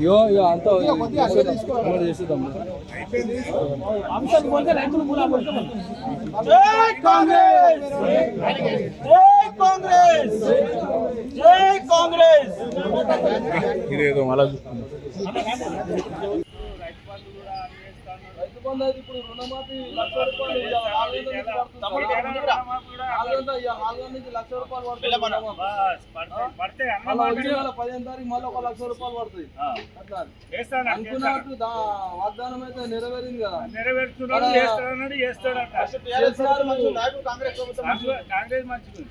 యో యో అంతా చేసేద్దాం అంశాలు పోతే రైతులు కూడా జై కాంగ్రెస్ జై కాంగ్రెస్ జై కాంగ్రెస్ ఇదేదో మళ్ళా రైతు బంధు అయితే ఇప్పుడు రుణమాఫీ లక్ష రూపాయలు 4 నుంచి లక్ష రూపాయలు పడుతుంది. 15 తారీఖు మళ్ళీ 1 లక్ష రూపాయలు పడుతుంది. అట్లా అనుకున్నట్టు వాగ్దానం అయితే నెరవేరింది కదా. కాంగ్రెస్ మంచిది.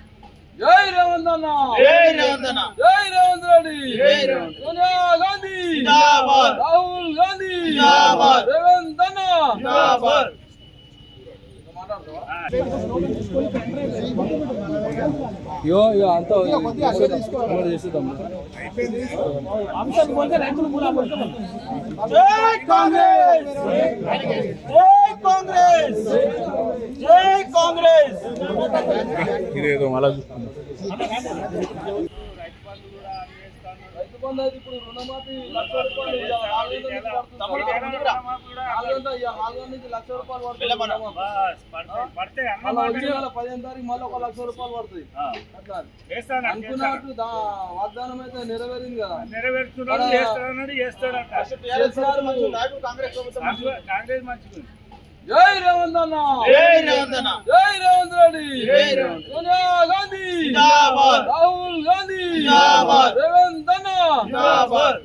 జై రేవంత్ అన్న, జై రేవంత్ అన్న, జై రేవంత్ రెడ్డి, జై రేవంత్, సోనియా గాంధీ జిందాబాద్, రాహుల్ గాంధీ జిందాబాద్, రేవంత్ అన్న జిందాబాద్. యో యో అంతా చేసేద్దాం అంశాలు పోతే రైతులు కూడా జై కాంగ్రెస్ జై కాంగ్రెస్ జై కాంగ్రెస్ ఇదేదో మళ్ళా రైతు బంధు అయితే ఇప్పుడు రుణమాఫీ లక్ష రూపాయలు 4 నుంచి లక్ష రూపాయలు పడుతుంది. 15 తారీఖు మళ్ళీ 1 లక్ష రూపాయలు పడుతుంది. అట్లా అనుకున్నట్టు వాగ్దానం అయితే నెరవేరింది కదా. కాంగ్రెస్ మంచిది. జై రేవంత్ అన్న, జై రేవంత్ అన్న, జై రేవంత్ రెడ్డి, జై రేవంత్, సోనియా గాంధీ జిందాబాద్, రాహుల్ గాంధీ జిందాబాద్, రేవంత్ అన్న జిందాబాద్.